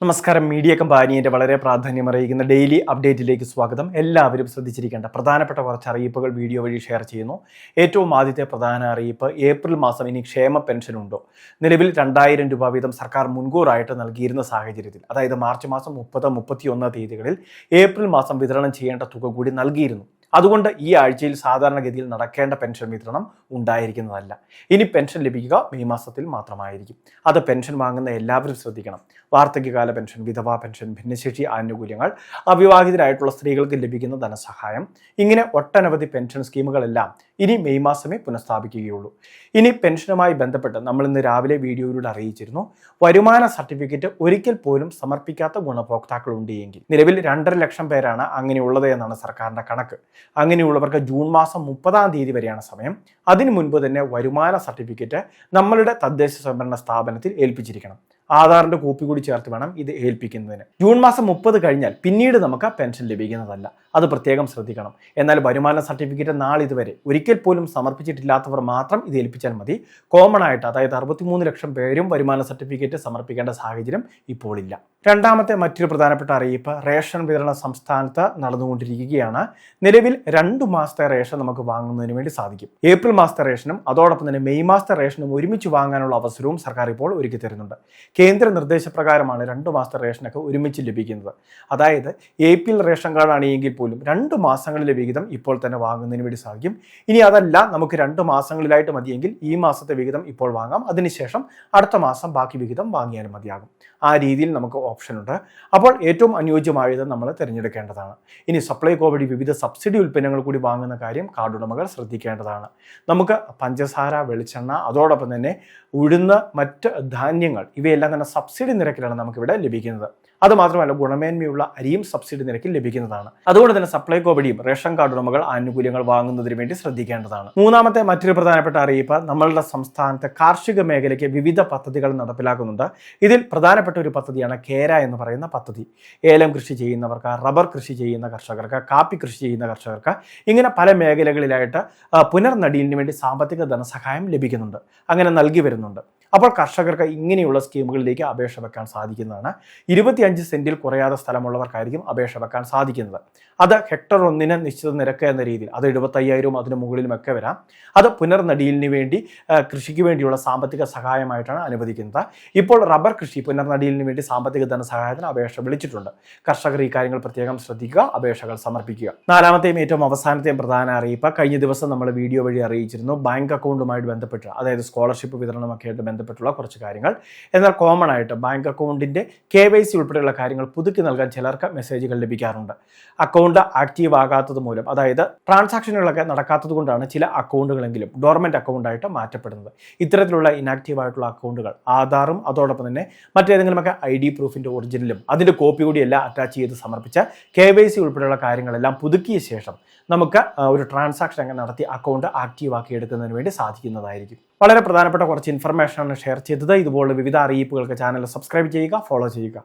നമസ്കാരം. മീഡിയ കമ്പാനിയുടെ വളരെ പ്രാധാന്യമറിയിക്കുന്ന ഡെയിലി അപ്ഡേറ്റിലേക്ക് സ്വാഗതം. എല്ലാവരും ശ്രദ്ധിച്ചിരിക്കേണ്ട പ്രധാനപ്പെട്ട കുറച്ച് അറിയിപ്പുകൾ വീഡിയോ വഴി ഷെയർ ചെയ്യുന്നു. ഏറ്റവും ആദ്യത്തെ പ്രധാന അറിയിപ്പ്, ഏപ്രിൽ മാസം ഇനി ക്ഷേമ പെൻഷൻ ഉണ്ടോ? നിലവിൽ 2000 രൂപ വീതം സർക്കാർ മുൻകൂറായിട്ട് നൽകിയിരുന്ന സാഹചര്യത്തിൽ, അതായത് മാർച്ച് മാസം 30, 31 തീയതികളിൽ ഏപ്രിൽ മാസം വിതരണം ചെയ്യേണ്ട തുക കൂടി നൽകിയിരുന്നു. അതുകൊണ്ട് ഈ ആഴ്ചയിൽ സാധാരണഗതിയിൽ നടക്കേണ്ട പെൻഷൻ വിതരണം ഉണ്ടായിരിക്കുന്നതല്ല. ഇനി പെൻഷൻ ലഭിക്കുക മെയ് മാസത്തിൽ മാത്രമായിരിക്കും. അത് പെൻഷൻ വാങ്ങുന്ന എല്ലാവരും ശ്രദ്ധിക്കണം. വാർദ്ധക്യകാല പെൻഷൻ, വിധവാ പെൻഷൻ, ഭിന്നശേഷി ആനുകൂല്യങ്ങൾ, അവിവാഹിതരായിട്ടുള്ള സ്ത്രീകൾക്ക് ലഭിക്കുന്ന ധനസഹായം, ഇങ്ങനെ ഒട്ടനവധി പെൻഷൻ സ്കീമുകളെല്ലാം ഇനി മെയ് മാസമേ പുനഃസ്ഥാപിക്കുകയുള്ളൂ. ഇനി പെൻഷനുമായി ബന്ധപ്പെട്ട് നമ്മൾ ഇന്ന് രാവിലെ വീഡിയോയിലൂടെ അറിയിച്ചിരുന്നു, വരുമാന സർട്ടിഫിക്കറ്റ് ഒരിക്കൽ പോലും സമർപ്പിക്കാത്ത ഗുണഭോക്താക്കളുണ്ട് എങ്കിൽ, നിലവിൽ 2.5 ലക്ഷം പേരാണ് അങ്ങനെയുള്ളത് എന്നാണ് സർക്കാരിന്റെ കണക്ക്. അങ്ങനെയുള്ളവർക്ക് ജൂൺ മാസം 30 തീയതി വരെയാണ് സമയം. അതിനു മുൻപ് തന്നെ വരുമാന സർട്ടിഫിക്കറ്റ് നമ്മളുടെ തദ്ദേശ സ്വയംഭരണ സ്ഥാപനത്തിൽ ഏൽപ്പിച്ചിരിക്കണം. ആധാറിന്റെ കോപ്പി കൂടി ചേർത്ത് വേണം ഇത് ഏൽപ്പിക്കുന്നതിന്. ജൂൺ മാസം 30 കഴിഞ്ഞാൽ പിന്നീട് നമുക്ക് പെൻഷൻ ലഭിക്കുന്നതല്ല. അത് പ്രത്യേകം ശ്രദ്ധിക്കണം. എന്നാൽ വരുമാന സർട്ടിഫിക്കറ്റ് നാളിതുവരെ ഒരിക്കൽ പോലും സമർപ്പിച്ചിട്ടില്ലാത്തവർ മാത്രം ഇത് ഏൽപ്പിച്ചാൽ മതി. കോമൺ ആയിട്ട്, അതായത് 63 ലക്ഷം പേരും വരുമാന സർട്ടിഫിക്കറ്റ് സമർപ്പിക്കേണ്ട സാഹചര്യം ഇപ്പോൾ ഇല്ല. രണ്ടാമത്തെ മറ്റൊരു പ്രധാനപ്പെട്ട അറിയിപ്പ്, റേഷൻ വിതരണം സംസ്ഥാനത്ത് നടന്നുകൊണ്ടിരിക്കുകയാണ്. നിലവിൽ 2 മാസത്തെ റേഷൻ നമുക്ക് വാങ്ങുന്നതിന് വേണ്ടി സാധിക്കും. ഏപ്രിൽ മാസത്തെ റേഷനും അതോടൊപ്പം തന്നെ മെയ് മാസത്തെ റേഷനും ഒരുമിച്ച് വാങ്ങാനുള്ള അവസരവും സർക്കാർ ഇപ്പോൾ ഒരുക്കി തരുന്നുണ്ട്. കേന്ദ്ര നിർദ്ദേശപ്രകാരമാണ് 2 മാസത്തെ റേഷനൊക്കെ ഒരുമിച്ച് ലഭിക്കുന്നത്. അതായത് ഏപ്രിൽ റേഷൻ കാർഡാണ് എങ്കിൽ പോലും 2 മാസങ്ങളിലെ വിഹിതം ഇപ്പോൾ തന്നെ വാങ്ങുന്നതിന് വേണ്ടി സാധിക്കും. ഇനി അതല്ല, നമുക്ക് 2 മാസങ്ങളിലായിട്ട് മതിയെങ്കിൽ ഈ മാസത്തെ വിഹിതം ഇപ്പോൾ വാങ്ങാം. അതിനുശേഷം അടുത്ത മാസം ബാക്കി വിഹിതം വാങ്ങിയാലും മതിയാകും. ആ രീതിയിൽ നമുക്ക് ഓപ്ഷൻ ഉണ്ട്. അപ്പോൾ ഏറ്റവും അനുയോജ്യമായത് നമ്മൾ തിരഞ്ഞെടുക്കേണ്ടതാണ്. ഇനി സപ്ലൈകോ വഴി വിവിധ സബ്സിഡി ഉൽപ്പന്നങ്ങൾ കൂടി വാങ്ങുന്ന കാര്യം കാർഡുടമകൾ ശ്രദ്ധിക്കേണ്ടതാണ്. നമുക്ക് പഞ്ചസാര, വെളിച്ചെണ്ണ, അതോടൊപ്പം തന്നെ ഉഴുന്ന്, മറ്റ് ധാന്യങ്ങൾ, ഇവയെല്ലാം തന്നെ സബ്സിഡി നിരക്കിലാണ് നമുക്കിവിടെ ലഭിക്കുന്നത്. അതുമാത്രമല്ല, ഗുണമേന്മയുള്ള അരിയും സബ്സിഡി നിരക്കിൽ ലഭിക്കുന്നതാണ്. അതുകൊണ്ട് തന്നെ സപ്ലൈകോ വഴിയും റേഷൻ കാർഡ് ഉടമകൾ ആനുകൂല്യങ്ങൾ വാങ്ങുന്നതിന് വേണ്ടി ശ്രദ്ധിക്കേണ്ടതാണ്. മൂന്നാമത്തെ മറ്റൊരു പ്രധാനപ്പെട്ട അറിയിപ്പ്, നമ്മളുടെ സംസ്ഥാനത്തെ കാർഷിക മേഖലയ്ക്ക് വിവിധ പദ്ധതികൾ നടപ്പിലാക്കുന്നുണ്ട്. ഇതിൽ പ്രധാനപ്പെട്ട ഒരു പദ്ധതിയാണ് കേര എന്ന് പറയുന്ന പദ്ധതി. ഏലം കൃഷി ചെയ്യുന്നവർക്ക്, റബ്ബർ കൃഷി ചെയ്യുന്ന കർഷകർക്ക്, കാപ്പി കൃഷി ചെയ്യുന്ന കർഷകർക്ക്, ഇങ്ങനെ പല മേഖലകളിലായിട്ട് പുനർനടീലിന് വേണ്ടി സാമ്പത്തിക ധനസഹായം ലഭിക്കുന്നുണ്ട്. അങ്ങനെ നൽകി വരുന്നുണ്ട്. അപ്പോൾ കർഷകർക്ക് ഇങ്ങനെയുള്ള സ്കീമുകളിലേക്ക് അപേക്ഷ വെക്കാൻ സാധിക്കുന്നതാണ്. 25 സെന്റിൽ കുറയാതെ സ്ഥലമുള്ളവർക്കായിരിക്കും അപേക്ഷ വെക്കാൻ സാധിക്കുന്നത്. അത് ഹെക്ടർ ഒന്നിന് നിശ്ചിത നിരക്ക് എന്ന രീതിയിൽ, അത് 75,000 അതിന് മുകളിലുമൊക്കെ വരാം. അത് പുനർനടീലിന് വേണ്ടി, കൃഷിക്ക് വേണ്ടിയുള്ള സാമ്പത്തിക സഹായമായിട്ടാണ് അനുവദിക്കുന്നത്. ഇപ്പോൾ റബ്ബർ കൃഷി പുനർനടീലിന് വേണ്ടി സാമ്പത്തിക ധനസഹായത്തിന് അപേക്ഷ വിളിച്ചിട്ടുണ്ട്. കർഷകർ ഈ കാര്യങ്ങൾ പ്രത്യേകം ശ്രദ്ധിക്കുക, അപേക്ഷകൾ സമർപ്പിക്കുക. നാലാമത്തെയും ഏറ്റവും അവസാനത്തെയും പ്രധാന അറിയിപ്പ്, കഴിഞ്ഞ ദിവസം നമ്മൾ വീഡിയോ വഴി അറിയിച്ചിരുന്നു, ബാങ്ക് അക്കൗണ്ടുമായിട്ട് ബന്ധപ്പെട്ട്, അതായത് സ്കോളർഷിപ്പ് വിതരണമൊക്കെ ആയിട്ട് ബന്ധപ്പെട്ടുള്ള കുറച്ച് കാര്യങ്ങൾ. എന്നാൽ കോമൺ ആയിട്ട് ബാങ്ക് അക്കൗണ്ടിന്റെ KYC ഉൾപ്പെടെയുള്ള കാര്യങ്ങൾ പുതുക്കി നൽകാൻ ചിലർക്ക് മെസ്സേജുകൾ ലഭിക്കാറുണ്ട്. അക്കൗണ്ട് ആക്റ്റീവ് ആകാത്തത് മൂലം, അതായത് ട്രാൻസാക്ഷനുകളൊക്കെ നടക്കാത്തത് കൊണ്ടാണ് ചില അക്കൗണ്ടുകളെങ്കിലും ഡോർമെന്റ് അക്കൗണ്ടായിട്ട് മാറ്റപ്പെടുന്നത്. ഇത്തരത്തിലുള്ള ഇനാക്റ്റീവ് ആയിട്ടുള്ള അക്കൗണ്ടുകൾ ആധാറും അതോടൊപ്പം തന്നെ മറ്റേതെങ്കിലുമൊക്കെ ID പ്രൂഫിന്റെ ഒറിജിനലും അതിന്റെ കോപ്പി കൂടി എല്ലാം അറ്റാച്ച് ചെയ്ത് സമർപ്പിച്ച KYC ഉൾപ്പെടെയുള്ള കാര്യങ്ങളെല്ലാം പുതുക്കിയ ശേഷം നമുക്ക് ഒരു ട്രാൻസാക്ഷൻ അങ്ങനെ നടത്തി അക്കൗണ്ട് ആക്റ്റീവ് ആക്കി എടുക്കുന്നതിന് വേണ്ടി സാധിക്കുന്നതായിരിക്കും. വളരെ പ്രധാനപ്പെട്ട കുറച്ച് ഇൻഫർമേഷനാണ് ഷെയർ ചെയ്തത്. ഇതുപോലുള്ള വിവിധ അറിയിപ്പുകൾക്ക് ചാനൽ സബ്സ്ക്രൈബ് ചെയ്യുക, ഫോളോ ചെയ്യുക.